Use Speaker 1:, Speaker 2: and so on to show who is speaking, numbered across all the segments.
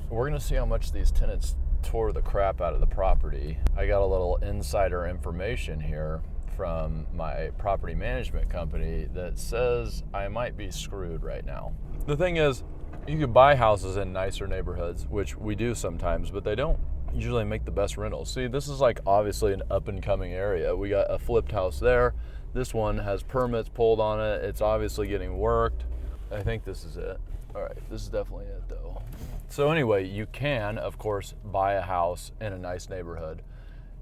Speaker 1: we're gonna see how much these tenants tore the crap out of the property. I got a little insider information here from my property management company that says I might be screwed right now. The thing is, you can buy houses in nicer neighborhoods, which we do sometimes, but they don't usually make the best rentals. See, this is like obviously an up and coming area. We got a flipped house there. This one has permits pulled on it. It's obviously getting worked. I think this is it. All right, this is definitely it though. So anyway, you can, of course, buy a house in a nice neighborhood,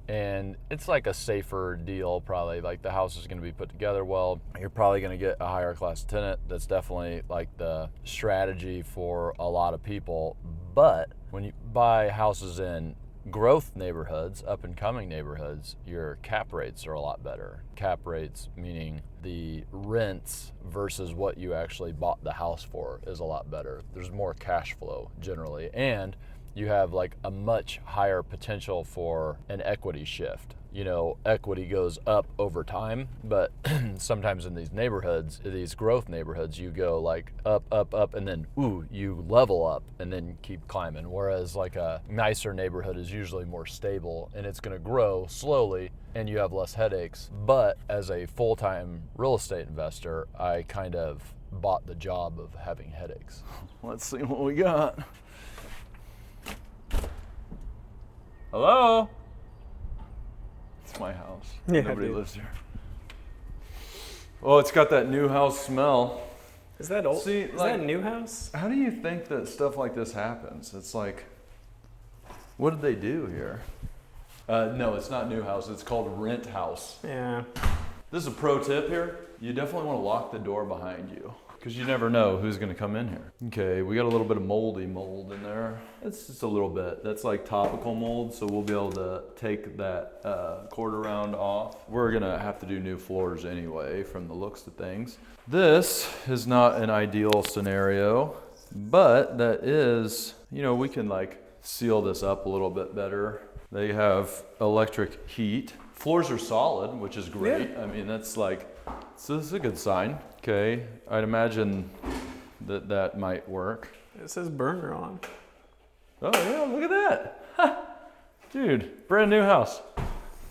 Speaker 1: and it's like a safer deal probably. Like the house is gonna be put together well. You're probably gonna get a higher class tenant. That's definitely like the strategy for a lot of people. But when you buy houses in growth neighborhoods, up and coming neighborhoods, your cap rates are a lot better. Cap rates meaning the rents versus what you actually bought the house for is a lot better. There's more cash flow generally, and you have like a much higher potential for an equity shift. You know, equity goes up over time, but sometimes in these neighborhoods, these growth neighborhoods, you go like up, and then you level up and then keep climbing. Whereas like a nicer neighborhood is usually more stable and it's gonna grow slowly and you have less headaches. But as a full-time real estate investor, I kind of bought the job of having headaches. Let's see what we got. Hello? It's my house.
Speaker 2: Yeah,
Speaker 1: nobody
Speaker 2: dude.
Speaker 1: lives here. Oh, it's got that new house smell.
Speaker 2: Is that old?
Speaker 1: See,
Speaker 2: is
Speaker 1: like,
Speaker 2: that a new house?
Speaker 1: How do you think that stuff like this happens? It's like, what did they do here? No, it's not new house. It's called rent house.
Speaker 2: Yeah.
Speaker 1: This is a pro tip here. You definitely want to lock the door behind you because you never know who's going to come in here. Okay, we got a little bit of moldy mold in there. It's just a little bit. That's like topical mold, so we'll be able to take that quarter round off. We're going to have to do new floors anyway from the looks of things. This is not an ideal scenario, but that is, you know, we can like seal this up a little bit better. They have electric heat. Floors are solid, which is great.
Speaker 2: Yeah.
Speaker 1: I mean, that's like, so this is a good sign. Okay, I'd imagine that that might work.
Speaker 2: It says burner on.
Speaker 1: Oh yeah, look at that. Ha! Dude, brand new house.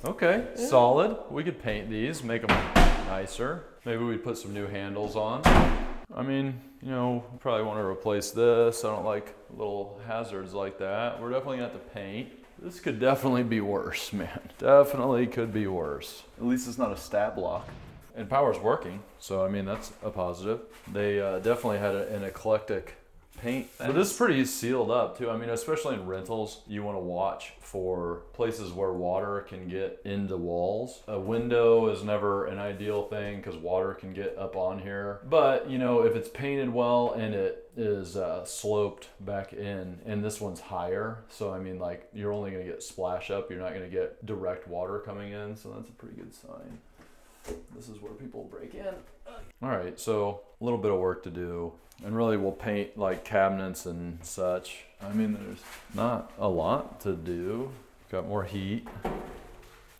Speaker 1: Okay,
Speaker 2: Yeah.
Speaker 1: solid. We could paint these, make them nicer. Maybe we'd put some new handles on. I mean, you know, probably want to replace this. I don't like little hazards like that. We're definitely gonna have to paint. This could definitely be worse, man. Definitely could be worse. At least it's not a stab lock. And power's working, so I mean, that's a positive. They definitely had an eclectic paint. But this is pretty sealed up too. I mean, especially in rentals, you want to watch for places where water can get into walls. A window is never an ideal thing because water can get up on here. But you know, if it's painted well and it is sloped back in, and this one's higher, so I mean, like, you're only gonna get splash up. You're not gonna get direct water coming in, so that's a pretty good sign. This is where people break in. All right, so a little bit of work to do. And really we'll paint like cabinets and such. I mean, there's not a lot to do. Got more heat.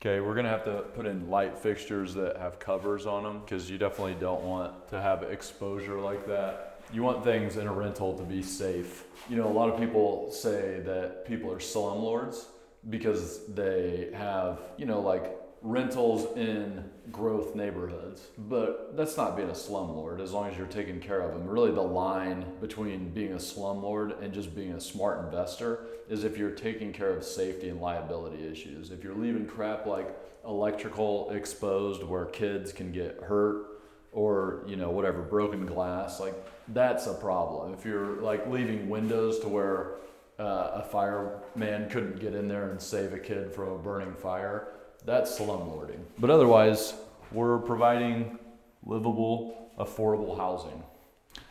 Speaker 1: Okay, we're gonna have to put in light fixtures that have covers on them because you definitely don't want to have exposure like that. You want things in a rental to be safe. You know, a lot of people say that people are slumlords because they have, you know, like rentals in growth neighborhoods, but that's not being a slumlord as long as you're taking care of them. Really, the line between being a slumlord and just being a smart investor is if you're taking care of safety and liability issues. If you're leaving crap like electrical exposed where kids can get hurt, or, you know, whatever, broken glass, like that's a problem. If you're like leaving windows to where a fireman couldn't get in there and save a kid from a burning fire, that's slumlording. But otherwise, we're providing livable, affordable housing.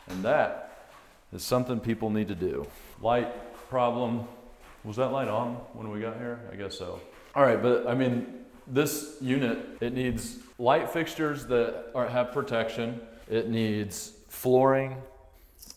Speaker 1: And that is something people need to do. Light problem. Was that light on when we got here? I guess so. All right, but I mean, this unit, it needs light fixtures that have protection. It needs flooring.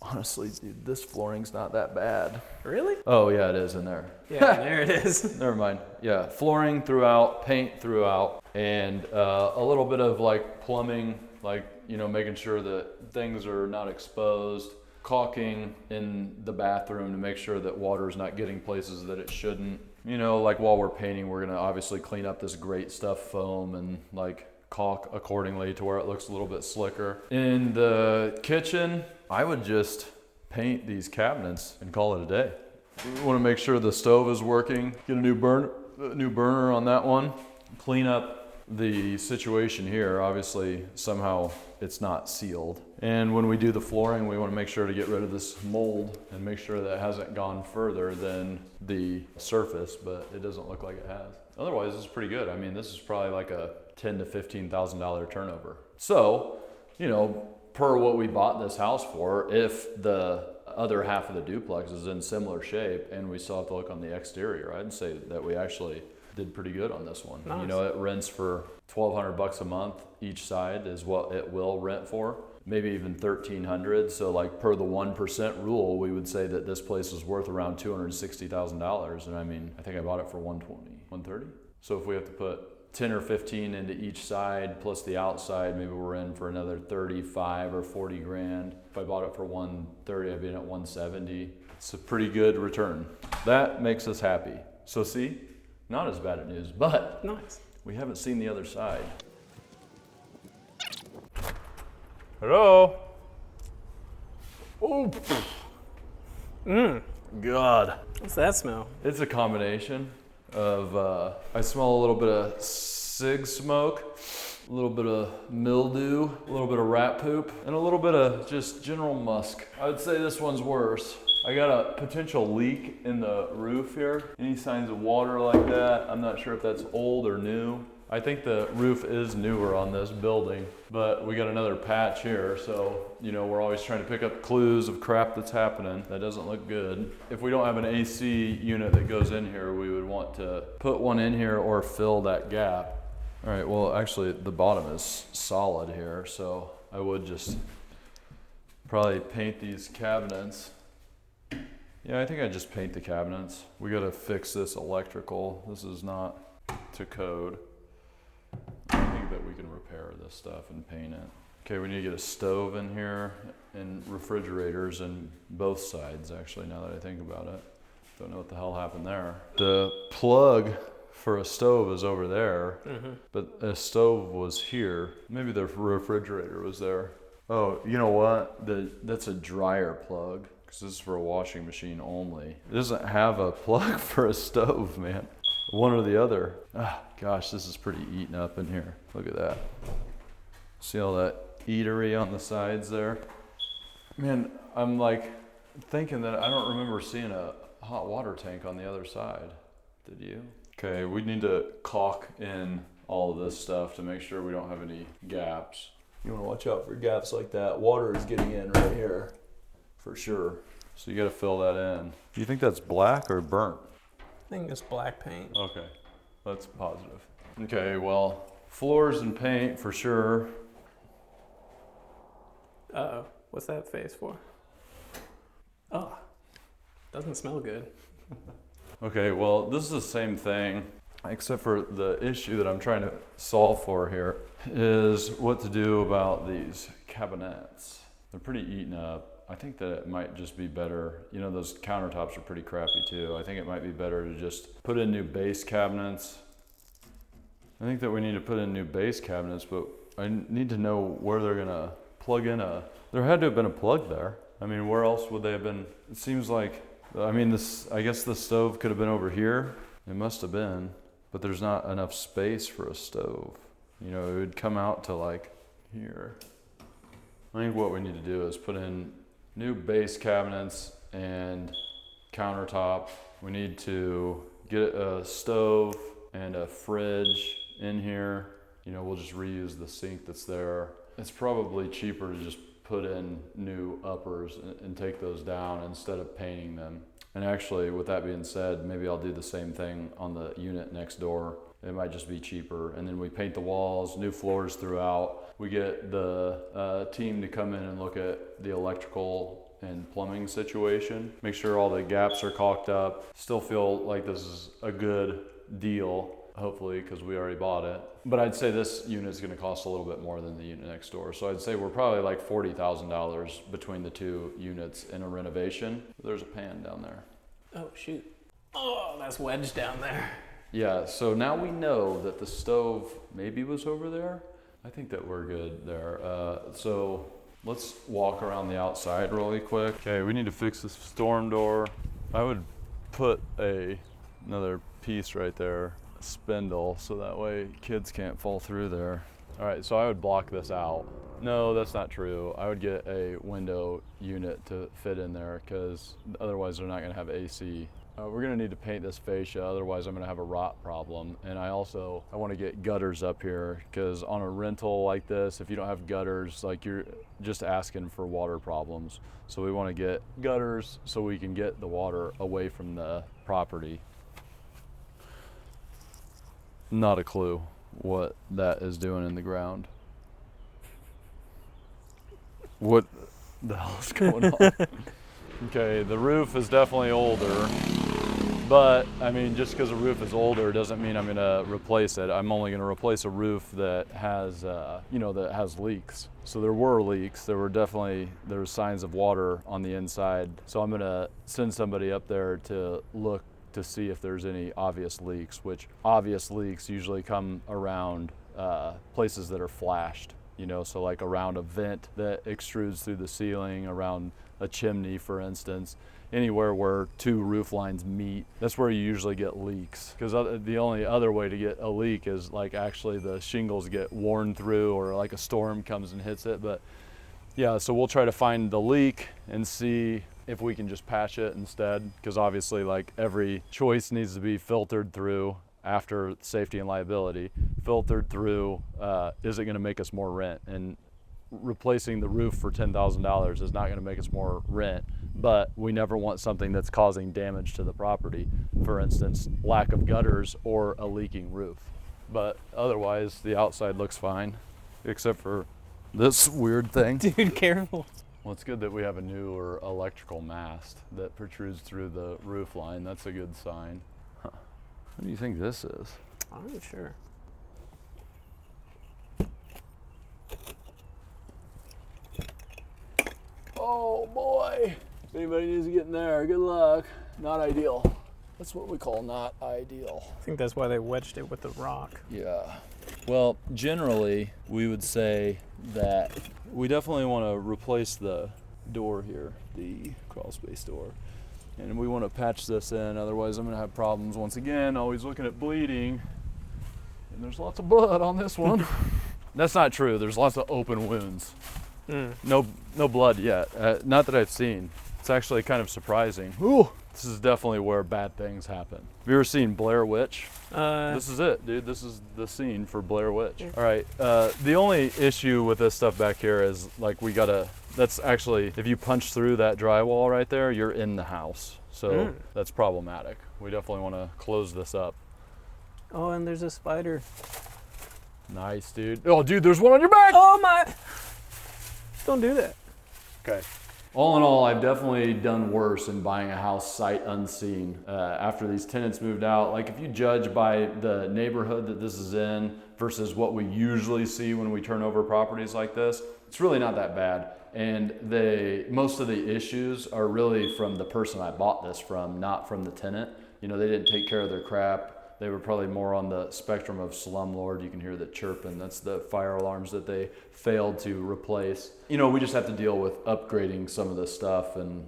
Speaker 1: Honestly, dude, this flooring's not that bad.
Speaker 2: Really?
Speaker 1: Oh yeah, it is in there.
Speaker 2: Yeah, there it is.
Speaker 1: Never mind. Yeah, flooring throughout, paint throughout, and a little bit of like plumbing, like, you know, making sure that things are not exposed. caulking in the bathroom to make sure that water is not getting places that it shouldn't. You know, like while we're painting, we're gonna obviously clean up this great stuff foam and like caulk accordingly to where it looks a little bit slicker. In the kitchen, I would just paint these cabinets and call it a day. We want to make sure the stove is working. Get a new burner on that one. Clean up the situation here. Obviously, somehow it's not sealed. And when we do the flooring, we want to make sure to get rid of this mold and make sure that it hasn't gone further than the surface, but it doesn't look like it has. Otherwise, it's pretty good. I mean, this is probably like a $10,000 to $15,000 turnover. So, you know, per what we bought this house for, if the other half of the duplex is in similar shape and we still have to look on the exterior, I'd say that we actually did pretty good on this one.
Speaker 2: Nice.
Speaker 1: You know, it rents for $1,200 a month each side is what it will rent for, maybe even $1,300. So like per the 1% rule, we would say that this place is worth around $260,000. And I mean, I think I bought it for 120, 130. So if we have to put 10 or 15 into each side plus the outside, maybe we're in for another 35 or 40 grand. If I bought it for 130, I'd be in at 170. It's a pretty good return. That makes us happy. So see, not as bad at news, but
Speaker 2: Nice.
Speaker 1: we haven't seen the other side. Hello? Oh, God.
Speaker 2: What's that smell?
Speaker 1: It's a combination of, I smell a little bit of cig smoke, a little bit of mildew, a little bit of rat poop, and a little bit of just general musk. I would say this one's worse. I got a potential leak in the roof here. Any signs of water like that? I'm not sure if that's old or new. I think the roof is newer on this building, but we got another patch here, so you know we're always trying to pick up clues of crap that's happening. That doesn't look good. If we don't have an AC unit that goes in here, we would want to put one in here or fill that gap. All right, well actually the bottom is solid here, so I would just probably paint these cabinets. Yeah, I think I just paint the cabinets. We gotta fix this electrical. This is not to code. I think that we can repair this stuff and paint it. Okay, we need to get a stove in here and refrigerators in both sides, actually, now that I think about it. Don't know what the hell happened there. The plug for a stove is over there, but a stove was here. Maybe the refrigerator was there. Oh, you know what? That's a dryer plug, because this is for a washing machine only. It doesn't have a plug for a stove, man. One or the other. Ah, gosh, this is pretty eaten up in here. Look at that. See all that eatery on the sides there? Man, I'm like thinking that I don't remember seeing a hot water tank on the other side. Did you? Okay, we need to caulk in all of this stuff to make sure we don't have any gaps. You want to watch out for gaps like that. Water is getting in right here, for sure. So you got to fill that in. Do you think that's black or burnt?
Speaker 2: I think it's black paint.
Speaker 1: Okay, that's positive. Okay, well, floors and paint for sure.
Speaker 2: Uh-oh, what's that face for? Oh, doesn't smell good.
Speaker 1: Okay, well, this is the same thing, except for the issue that I'm trying to solve for here is what to do about these cabinets. They're pretty eaten up. I think that it might just be better, you know, those countertops are pretty crappy too. I think it might be better to just put in new base cabinets. I think that we need to put in new base cabinets, but I need to know where they're gonna plug in there had to have been a plug there. I mean, where else would they have been? It seems like, I mean, I guess the stove could have been over here. It must have been, but there's not enough space for a stove. You know, it would come out to like here. I think what we need to do is put in new base cabinets and countertop. We need to get a stove and a fridge in here. You know, we'll just reuse the sink that's there. It's probably cheaper to just put in new uppers and take those down instead of painting them. And actually, with that being said, maybe I'll do the same thing on the unit next door. It might just be cheaper. And then we paint the walls, new floors throughout. We get the team to come in and look at the electrical and plumbing situation. Make sure all the gaps are caulked up. Still feel like this is a good deal. hopefully, because we already bought it. But I'd say this unit is going to cost a little bit more than the unit next door. So I'd say we're probably like $40,000 between the two units in a renovation. There's a pan down there.
Speaker 2: Oh, shoot. Oh, that's wedged down there.
Speaker 1: Yeah, so now we know that the stove maybe was over there. I think that we're good there. So let's walk around the outside really quick. Okay, we need to fix this storm door. I would put another piece right there, a spindle, so that way kids can't fall through there. All right, so I would block this out. No, that's not true. I would get a window unit to fit in there because otherwise they're not gonna have AC. We're gonna need to paint this fascia, otherwise I'm gonna have a rot problem. And I wanna get gutters up here because on a rental like this, if you don't have gutters, like you're just asking for water problems. So we wanna get gutters so we can get the water away from the property. Not a clue what that is doing in the ground. What the hell is going on? Okay, the roof is definitely older, but I mean, just because a roof is older doesn't mean I'm gonna replace it. I'm only gonna replace a roof that has, that has leaks. So there were leaks. There were signs of water on the inside. So I'm gonna send somebody up there to look to see if there's any obvious leaks, which obvious leaks usually come around places that are flashed. So like around a vent that extrudes through the ceiling, around a chimney, for instance, anywhere where two roof lines meet, that's where you usually get leaks. Because the only other way to get a leak is like actually the shingles get worn through or like a storm comes and hits it. But yeah, so we'll try to find the leak and see if we can just patch it instead. Because obviously like every choice needs to be filtered through after safety and liability, filtered through, is it gonna make us more rent? And replacing the roof for $10,000 is not gonna make us more rent, but we never want something that's causing damage to the property. For instance, lack of gutters or a leaking roof. But otherwise, the outside looks fine, except for this weird thing.
Speaker 2: Dude, careful.
Speaker 1: Well, it's good that we have a newer electrical mast that protrudes through the roof line. That's a good sign. Huh. What do you think this is?
Speaker 2: I'm not sure.
Speaker 1: Oh boy, if anybody needs to get in there, good luck. Not ideal. That's what we call not ideal.
Speaker 2: I think that's why they wedged it with the rock.
Speaker 1: Yeah. Well, generally, we would say that we definitely want to replace the door here, the crawl space door. And we want to patch this in, otherwise I'm going to have problems once again, always looking at bleeding. And there's lots of blood on this one. That's not true. There's lots of open wounds. No blood yet. Not that I've seen. It's actually kind of surprising. Ooh, this is definitely where bad things happen. Have you ever seen Blair Witch? This is it, dude. This is the scene for Blair Witch. All right. The only issue with this stuff back here is like that's actually, if you punch through that drywall right there, you're in the house. So that's problematic. We definitely want to close this up.
Speaker 2: Oh, and there's a spider.
Speaker 1: Nice, dude. Oh, dude, there's one on your back.
Speaker 2: Oh my. Don't do that.
Speaker 1: Okay. All in all, I've definitely done worse in buying a house sight unseen after these tenants moved out. Like if you judge by the neighborhood that this is in versus what we usually see when we turn over properties like this, it's really not that bad. And most of the issues are really from the person I bought this from, not from the tenant. They didn't take care of their crap. They were probably more on the spectrum of slumlord. You can hear the chirping. That's the fire alarms that they failed to replace. We just have to deal with upgrading some of this stuff and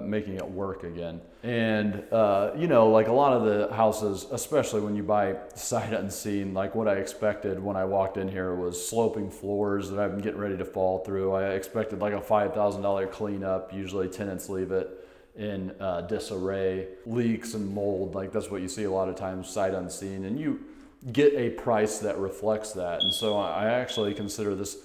Speaker 1: making it work again. And, like a lot of the houses, especially when you buy sight unseen, like what I expected when I walked in here was sloping floors that I'm getting ready to fall through. I expected like a $5,000 cleanup. Usually tenants leave it in disarray, leaks and mold. Like that's what you see a lot of times sight unseen, and you get a price that reflects that. And so I actually consider this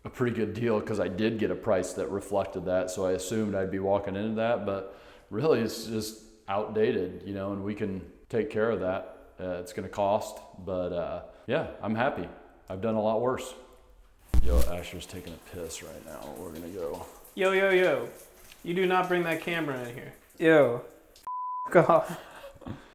Speaker 1: a pretty good deal because I did get a price that reflected that. So I assumed I'd be walking into that, but really it's just outdated, and we can take care of that. It's going to cost, but yeah, I'm happy. I've done a lot worse. Yo, Asher's taking a piss right now. We're going to go.
Speaker 2: Yo. You do not bring that camera in here. Yo. F*** off.